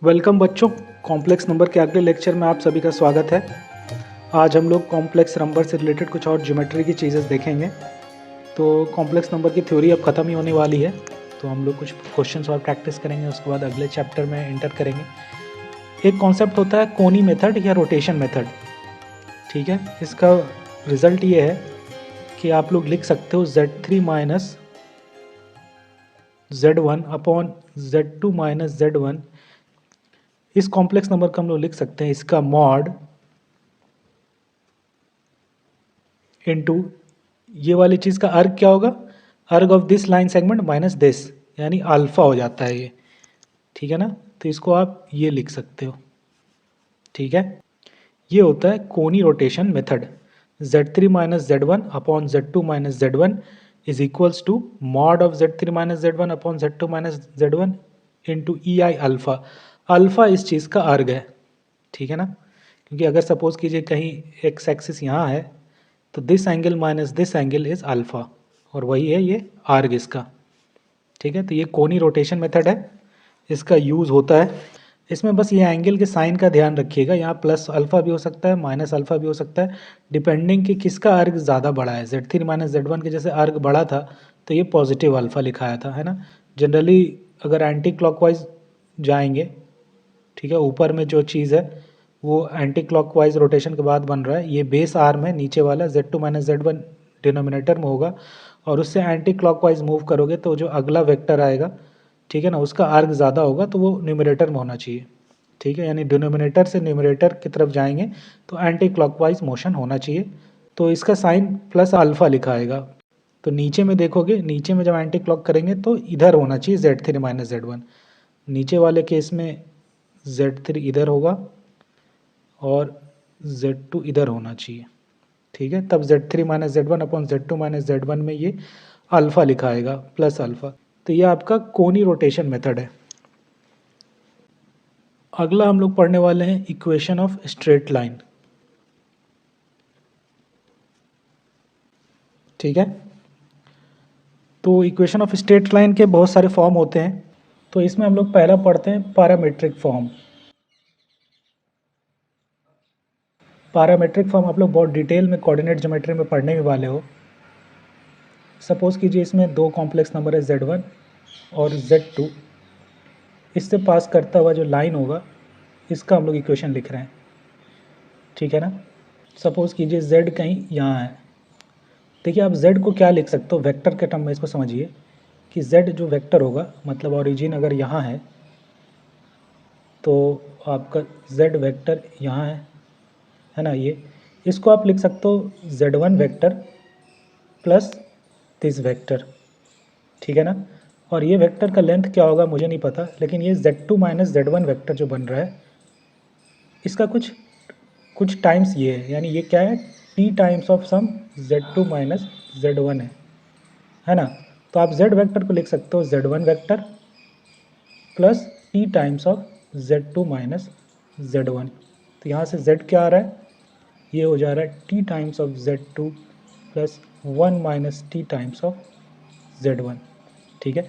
Welcome बच्चों, complex number के अगले लेक्चर में आप सभी का स्वागत है। आज हम लोग कॉम्प्लेक्स नंबर से रिलेटेड कुछ और ज्योमेट्री की चीज़ें देखेंगे। तो कॉम्प्लेक्स नंबर की थ्योरी अब ख़त्म ही होने वाली है, तो हम लोग कुछ क्वेश्चंस और प्रैक्टिस करेंगे, उसके बाद अगले चैप्टर में एंटर करेंगे। एक कॉन्सेप्ट होता है कोनी मेथड या रोटेशन मेथड। ठीक है, इसका रिज़ल्ट ये है कि आप लोग लिख सकते हो Z3 minus Z1 upon Z2 minus Z1। इस कॉम्प्लेक्स नंबर का हम लोग लिख सकते हैं इसका मॉड इनटू ये वाली चीज़ का अर्ग क्या होगा, अर्ग of this line segment minus this, यानी अल्फा हो जाता है ये। ठीक है ना, तो इसको आप ये लिख सकते हो। ठीक है, ये होता है Coni rotation method. Z3 minus Z1 upon Z2 minus Z1 is equals to mod of Z3 minus Z1 upon Z2 minus Z1 into e i alpha. Alpha इस चीज़ का अर्ग है। ठीक है ना, क्योंकि अगर सपोज कीजिए कहीं एक्स एक्सिस यहाँ है तो this angle minus this angle is alpha, और वही है ये आर्ग इसका। ठीक है, तो ये कोनी रोटेशन मेथड है, इसका यूज़ होता है। इसमें बस ये एंगल के साइन का ध्यान रखिएगा, यहाँ प्लस अल्फ़ा भी हो सकता है, माइनस अल्फ़ा भी हो सकता है, डिपेंडिंग कि किसका अर्ग ज़्यादा बड़ा है। Z3 माइनस Z1 के जैसे अर्ग बड़ा था तो ये पॉजिटिव अल्फ़ा लिखाया था, है ना। जनरली अगर एंटी क्लॉकवाइज जाएंगे, ठीक है, ऊपर में जो चीज़ है वो एंटी क्लॉकवाइज रोटेशन के बाद बन रहा है। ये बेस आर्म है नीचे वाला, Z2 माइनस Z1 डिनोमिनेटर में होगा, और उससे एंटी क्लॉकवाइज मूव करोगे तो जो अगला वेक्टर आएगा, ठीक है ना, उसका आर्क ज़्यादा होगा तो वो न्यूमरेटर में होना चाहिए। ठीक है, यानी डिनोमिनेटर से न्यूमरेटर की तरफ जाएंगे तो एंटी क्लॉकवाइज मोशन होना चाहिए। तो इसका साइन प्लस अल्फ़ा लिखा आएगा। तो नीचे में देखोगे, नीचे में जब एंटी क्लॉक करेंगे तो इधर होना चाहिए Z3 माइनस Z1। नीचे वाले केस में Z3 इधर होगा और Z2 इधर होना चाहिए। ठीक है, तब Z3 minus Z1 upon Z2 minus Z1 में ये अल्फ़ा लिखा आएगा प्लस अल्फ़ा। तो ये आपका कोनी रोटेशन मेथड है। अगला हम लोग पढ़ने वाले हैं इक्वेशन ऑफ स्ट्रेट लाइन। ठीक है, तो इक्वेशन ऑफ स्ट्रेट लाइन के बहुत सारे फॉर्म होते हैं, तो इसमें हम लोग पहला पढ़ते हैं पैरामीट्रिक फॉर्म। पैरामीट्रिक फॉर्म आप लोग बहुत डिटेल में कोऑर्डिनेट ज्योमेट्री में पढ़ने भी वाले हो। सपोज कीजिए इसमें दो कॉम्प्लेक्स नंबर है Z1 और Z2, इससे पास करता हुआ जो लाइन होगा इसका हम लोग इक्वेशन लिख रहे हैं। ठीक है ना, सपोज कीजिए Z कहीं यहाँ है। देखिए आप Z को क्या लिख सकते हो वेक्टर के टर्म में, इसको समझिए कि Z जो वेक्टर होगा, मतलब ओरिजिन अगर यहाँ है तो आपका Z वेक्टर यहाँ है ना, ये इसको आप लिख सकते हो Z1 vector plus this vector. ठीक है ना, और ये वेक्टर का लेंथ क्या होगा मुझे नहीं पता, लेकिन ये Z2 माइनस Z1 वेक्टर जो बन रहा है इसका कुछ टाइम्स ये है, यानी ये क्या है, t times of some Z2 minus Z1 है ना। तो आप Z वेक्टर को लिख सकते हो Z1 vector plus t times of Z2 minus Z1। तो यहाँ से Z क्या आ रहा है, ये हो जा रहा है t times of Z2 plus 1 minus t times of Z1। ठीक है,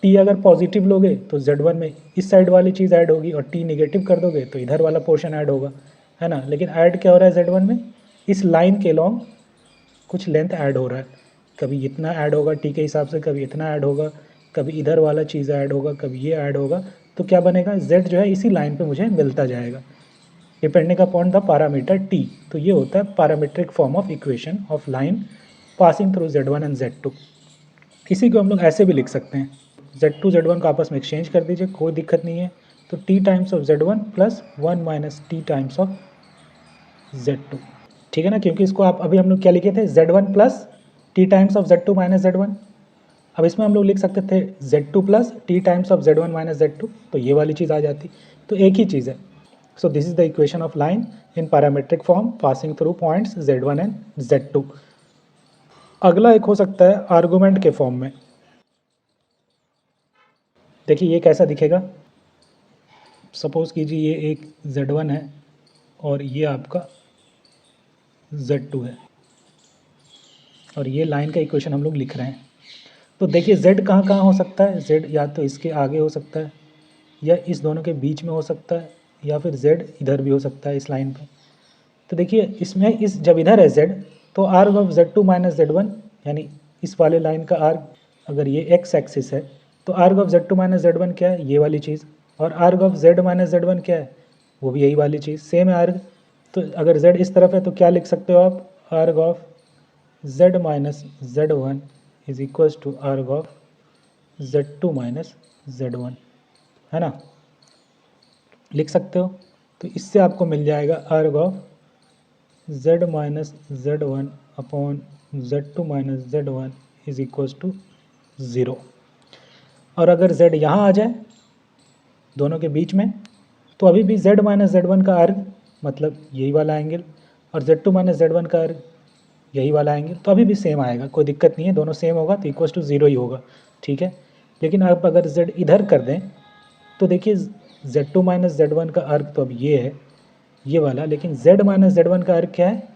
t अगर पॉजिटिव लोगे तो Z1 में इस साइड वाली चीज़ ऐड होगी, और t निगेटिव कर दोगे तो इधर वाला पोर्शन ऐड होगा, है ना। लेकिन ऐड क्या हो रहा है Z1 में, इस लाइन के लॉन्ग कुछ लेंथ ऐड हो रहा है, कभी इतना ऐड होगा t के हिसाब से, कभी इतना ऐड होगा, कभी इधर वाला चीज़ ऐड होगा, कभी ये ऐड होगा। तो क्या बनेगा, z जो है इसी लाइन पे मुझे मिलता जाएगा depending upon the parameter t। तो ये होता है parametric form of equation of line passing through Z1 and Z2। इसी को हम लोग ऐसे भी लिख सकते हैं, Z2 Z1 को आपस में एक्सचेंज कर दीजिए, कोई दिक्कत नहीं है। तो t times of Z1 plus 1 minus t times of Z2। ठीक है ना, क्योंकि इसको आप अभी हम लोग क्या लिखे थे, Z1 plus t times of Z2 minus Z1। अब इसमें हम लोग लिख सकते थे Z2 plus t times of Z1 minus Z2, तो ये वाली चीज़ आ जाती, तो एक ही चीज़ है। So this is the equation of line in parametric form passing through points Z1 and Z2। अगला एक हो सकता है आर्गूमेंट के फॉर्म में। देखिए ये कैसा दिखेगा, सपोज कीजिए ये एक Z1 है और ये आपका Z2 है, और ये लाइन का इक्वेशन हम लोग लिख रहे हैं। तो देखिए Z कहाँ कहाँ हो सकता है, Z या तो इसके आगे हो सकता है, या इस दोनों के बीच में हो सकता है, या फिर z इधर भी हो सकता है इस लाइन पे। तो देखिए इसमें इस जब इधर है z, तो arg of z2 minus z1, यानी इस वाले लाइन का आर्ग अगर ये x एक्सिस है तो arg of z2 minus z1 क्या है, ये वाली चीज़, और आर्ग ऑफ z माइनस z1 क्या है, वो भी यही वाली चीज़, सेम है आर्ग। तो अगर z इस तरफ है तो क्या लिख सकते हो आप, arg of z minus z1 is equals to arg of z2 minus z1, है ना, लिख सकते हो। तो इससे आपको मिल जाएगा arg of z minus z1 upon z2 minus z1 is equals to 0। और अगर z यहाँ आ जाए दोनों के बीच में, तो अभी भी z माइनस z1 का अर्ग मतलब यही वाला एंगल, और z2 माइनस z1 का अर्ग यही वाला एंगल, तो अभी भी सेम आएगा, कोई दिक्कत नहीं है, दोनों सेम होगा तो इक्वल्स टू 0 ही होगा, ठीक है। लेकिन अब अगर z इधर कर दें तो देखिए z2 माइनस z1 का अर्ग तो अब ये है, ये वाला, लेकिन z माइनस z1 का अर्ग क्या है,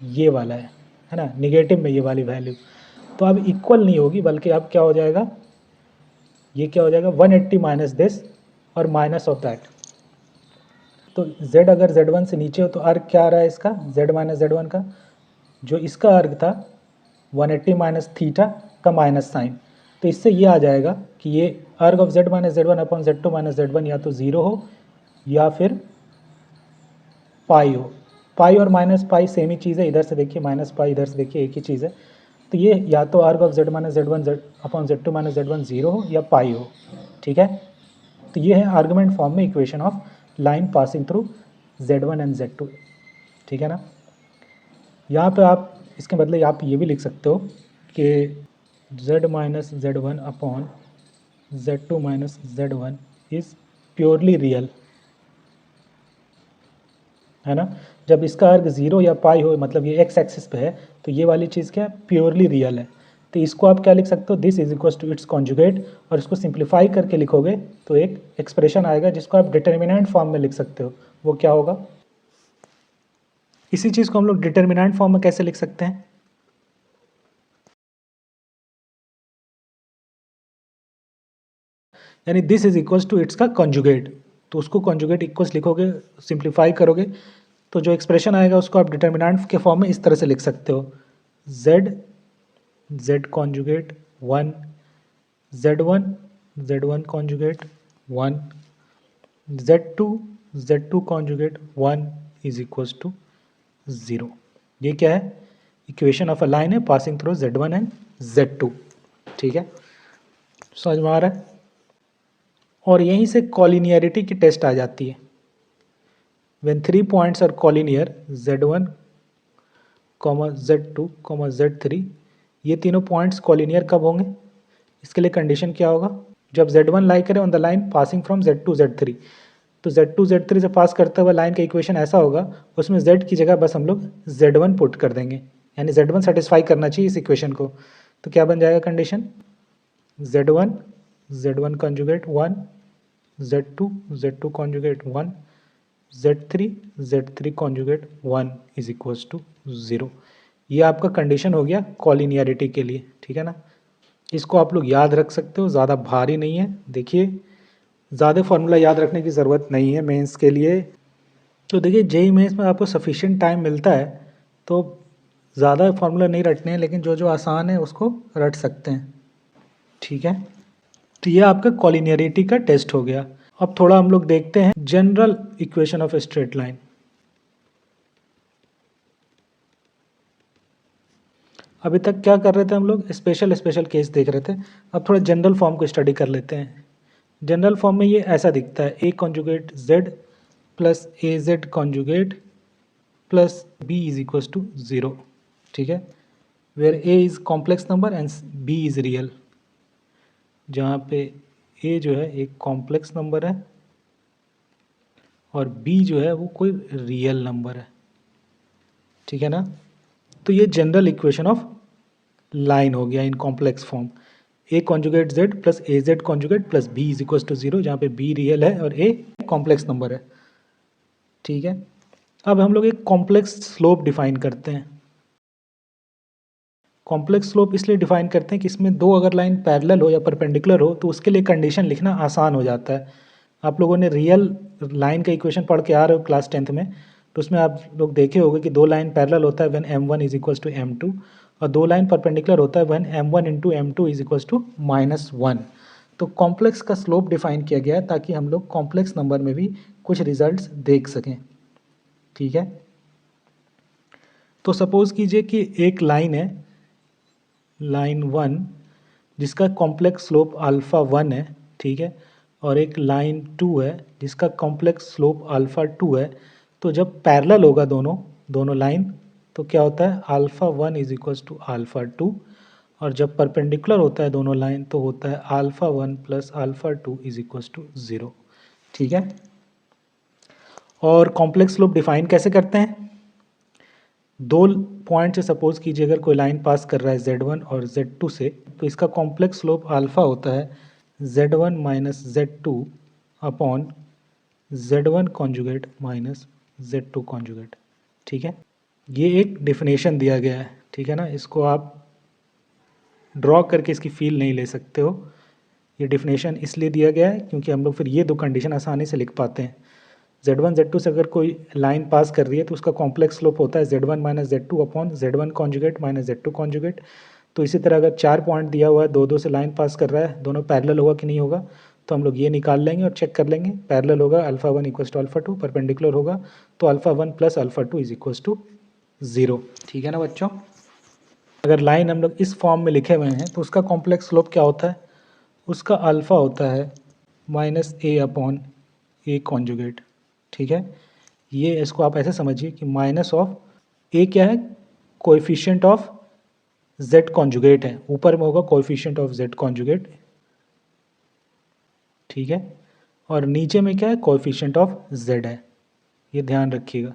ये वाला है ना, निगेटिव में ये वाली वैल्यू, तो अब इक्वल नहीं होगी, बल्कि अब क्या हो जाएगा, ये क्या हो जाएगा 180 माइनस दिस और माइनस ऑफ दैट। तो z अगर z1 से नीचे हो तो अर्ग क्या आ रहा है इसका, z माइनस z1 का, जो इसका अर्ग था 180 माइनस थीटा का माइनस साइन, तो इससे ये आ जाएगा कि ये अर्ग of z minus z1 upon z2 minus z1 या तो 0 हो या फिर पाई हो। पाई और माइनस पाई सेम ही चीज़ है, इधर से देखिए माइनस पाई, इधर से देखिए एक ही चीज़ है, तो ये या तो arg of z minus z1 upon z2 minus z1 0 हो या पाई हो, ठीक है। तो ये है आर्गुमेंट फॉर्म में equation of line passing through z1 and z2, ठीक है ना। यहाँ पे आप इसके बदले आप ये भी लिख सकते हो कि z minus z1 upon z2 minus z1 is purely real, है ना। जब इसका अर्ग 0 या पाई हो, मतलब ये x एक्सिस पे है, तो ये वाली चीज़ क्या है, प्योरली रियल है। तो इसको आप क्या लिख सकते हो, this is equals to its conjugate, और इसको सिंप्लीफाई करके लिखोगे तो एक एक्सप्रेशन आएगा जिसको आप डिटर्मिनेंट फॉर्म में लिख सकते हो। वो क्या होगा, इसी चीज़ को हम लोग डिटर्मिनेंट फॉर्म में कैसे लिख सकते हैं, यानी this is equals to its का कॉन्जुगेट, तो उसको कॉन्जुगेट इक्वल्स लिखोगे, सिंप्लीफाई करोगे तो जो एक्सप्रेशन आएगा उसको आप डिटर्मिनेंट के फॉर्म में इस तरह से लिख सकते हो, z conjugate 1, z1 conjugate 1, z2 conjugate 1 is equals to 0। ये क्या है, इक्वेशन ऑफ अ लाइन है passing through z1 and z2, ठीक है, समझ में आ रहा है। और यहीं से कॉलिनियरिटी की टेस्ट आ जाती है। When 3 points are collinear z1, z2, z3, ये तीनों पॉइंट्स कॉलिनियर कब होंगे, इसके लिए कंडीशन क्या होगा, जब z1 लाई करे on the line passing from z2 z3, तो z2 z3 से पास करते हुए लाइन का इक्वेशन ऐसा होगा, उसमें z की जगह बस हम लोग z1 पुट कर देंगे, यानी z1 सेटिस्फाई करना चाहिए इस इक्वेशन को। तो क्या बन जाएगा condition, z1 conjugate 1, z2 conjugate 1, z3 conjugate 1 is equals to 0। ये आपका कंडीशन हो गया कॉलिनियरिटी के लिए, ठीक है ना। इसको आप लोग याद रख सकते हो, ज़्यादा भारी नहीं है। देखिए ज़्यादा फार्मूला याद रखने की ज़रूरत नहीं है मेंस के लिए। तो देखिए जेईई मेंस में आपको सफिशिएंट टाइम मिलता है तो ज़्यादा फार्मूला नहीं रटने हैं, लेकिन जो जो आसान है उसको रट सकते हैं, ठीक है। तो ये आपका कॉलिनियरिटी का टेस्ट हो गया। अब थोड़ा हम लोग देखते हैं general equation of a straight line. अभी तक क्या कर रहे थे हम लोग, स्पेशल केस देख रहे थे, अब थोड़ा जनरल फॉर्म को स्टडी कर लेते हैं। जनरल फॉर्म में ये ऐसा दिखता है, a conjugate z plus a z conjugate plus b is equals to 0, ठीक है, where a is complex number and b is real, जहाँ पे a जो है एक कॉम्प्लेक्स नंबर है और b जो है वो कोई रियल नंबर है, ठीक है ना। तो ये जनरल इक्वेशन ऑफ लाइन हो गया in complex form, a conjugate z plus a z conjugate plus b is equals to 0, जहाँ पे b रियल है और a कॉम्प्लेक्स नंबर है, ठीक है। अब हम लोग एक कॉम्प्लेक्स स्लोप डिफाइन करते हैं। कॉम्प्लेक्स स्लोप इसलिए डिफाइन करते हैं कि इसमें दो अगर लाइन पैरेलल हो या परपेंडिकुलर हो तो उसके लिए कंडीशन लिखना आसान हो जाता है। आप लोगों ने रियल लाइन का इक्वेशन पढ़ के आ रहे हो क्लास 10th में, तो उसमें आप लोग देखे होंगे कि 2 लाइन पैरेलल होता है when m1 is equals to m2 और 2 लाइन परपेंडिकुलर होता है when m1 into m2 is equals to -1। तो कॉम्प्लेक्स का स्लोप डिफाइन किया गया है ताकि हम लोग कॉम्प्लेक्स नंबर में भी कुछ रिजल्ट्स देख सकें। ठीक है, तो सपोज कीजिए कि एक लाइन है, लाइन 1, जिसका कॉम्प्लेक्स स्लोप अल्फ़ा 1 है। ठीक है, और एक लाइन 2 है जिसका कॉम्प्लेक्स स्लोप अल्फ़ा 2 है। तो जब पैरेलल होगा दोनों लाइन, तो क्या होता है, alpha 1 is equals to alpha 2, और जब परपेंडिकुलर होता है दोनों लाइन तो होता है alpha 1 plus alpha 2 is equals to 0। ठीक है, और कॉम्प्लेक्स स्लोप डिफाइन कैसे करते हैं, 2 पॉइंट से सपोज कीजिए अगर कोई लाइन पास कर रहा है Z1 और Z2 से, तो इसका कॉम्प्लेक्स स्लोप अल्फ़ा होता है Z1 minus Z2 upon Z1 conjugate minus Z2 conjugate. ठीक है, ये एक डिफिनेशन दिया गया है। ठीक है ना, इसको आप ड्रॉ करके इसकी फील नहीं ले सकते हो। ये डिफिनेशन इसलिए दिया गया है क्योंकि हम लोग फिर ये 2 कंडीशन आसानी से लिख पाते हैं। Z1 Z2 से अगर कोई लाइन पास कर रही है तो उसका कॉम्प्लेक्स स्लोप होता है Z1 minus Z2 upon Z1 conjugate minus Z2 conjugate. तो इसी तरह अगर 4 पॉइंट दिया हुआ है, 2-2 से लाइन पास कर रहा है, दोनों पैरेलल होगा कि नहीं होगा, तो हम लोग ये निकाल लेंगे और चेक कर लेंगे। पैरेलल होगा alpha 1 equals to alpha 2, perpendicular होगा तो alpha 1 plus alpha 2 is equals to 0। ठीक है ना बच्चों, अगर लाइन हम लोग इस फॉर्म में लिखे हुए हैं तो उसका कॉम्प्लेक्स स्लोप क्या होता है, उसका अल्फ़ा होता है माइनस ए अपॉन ए कॉन्जुगेट। ठीक है, ये इसको आप ऐसे समझिए कि माइनस ऑफ ए क्या है, कोएफिशिएंट ऑफ z कॉन्जुगेट है, ऊपर में होगा कोएफिशिएंट ऑफ z कॉन्जुगेट। ठीक है, और नीचे में क्या है, कोएफिशिएंट ऑफ z है। ये ध्यान रखिएगा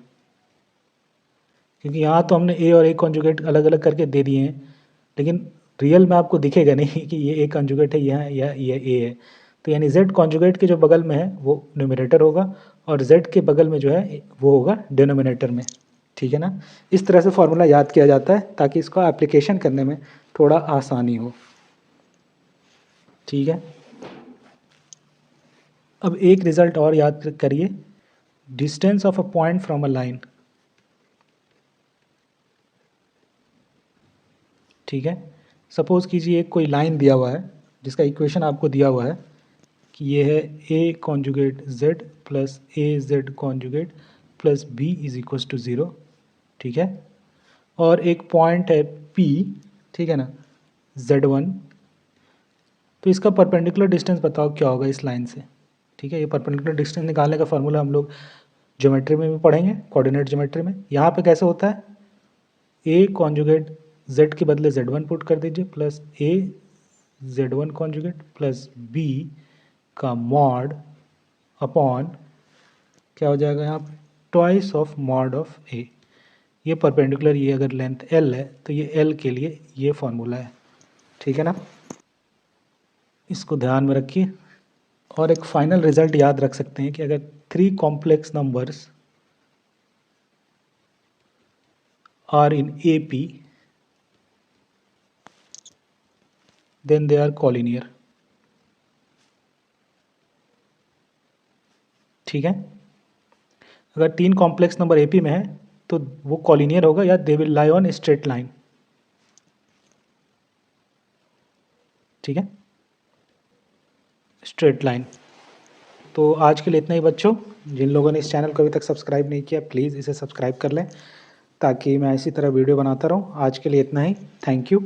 क्योंकि यहाँ तो हमने a और a कॉन्जुगेट अलग अलग करके दे दिए हैं, लेकिन रियल में आपको दिखेगा नहीं कि ये a कॉन्जुगेट है यहाँ या ये a है। तो यानी z कॉन्जुगेट के जो बगल में है वो न्यूमरेटर होगा और z के बगल में जो है वो होगा डिनोमिनेटर में। ठीक है ना, इस तरह से फॉर्मूला याद किया जाता है ताकि इसको एप्लीकेशन करने में थोड़ा आसानी हो। ठीक है, अब एक रिजल्ट और याद करिए, distance of a point from a line. ठीक है, सपोज कीजिए एक कोई लाइन दिया हुआ है जिसका इक्वेशन आपको दिया हुआ है कि ये है a conjugate z plus a z conjugate plus b is equals to 0। ठीक है, और एक पॉइंट है p, ठीक है ना, z1। तो इसका परपेंडिकुलर डिस्टेंस बताओ क्या होगा इस लाइन से। ठीक है, ये परपेंडिकुलर डिस्टेंस निकालने का फार्मूला हम लोग ज्योमेट्री में भी पढ़ेंगे, कोऑर्डिनेट ज्योमेट्री में। यहाँ पे कैसे होता है, a कॉन्जुगेट z के बदले z1 पुट कर दीजिए plus a z1 conjugate plus b का मॉड अपॉन क्या हो जाएगा यहाँ पे, ट्वाइस ऑफ मॉड ऑफ ए। ये परपेंडिकुलर, ये अगर लेंथ l है तो ये l के लिए ये फॉर्मूला है। ठीक है ना, इसको ध्यान में रखिए। और एक फाइनल रिजल्ट याद रख सकते हैं कि अगर 3 complex numbers are in AP then they are collinear. ठीक है, अगर 3 कॉम्प्लेक्स नंबर AP में है तो वो कॉलिनियर होगा या they will lie on straight line. ठीक है, स्ट्रेट लाइन। तो आज के लिए इतना ही बच्चों। जिन लोगों ने इस चैनल को अभी तक सब्सक्राइब नहीं किया प्लीज़ इसे सब्सक्राइब कर लें ताकि मैं इसी तरह वीडियो बनाता रहूँ। आज के लिए इतना ही, थैंक यू।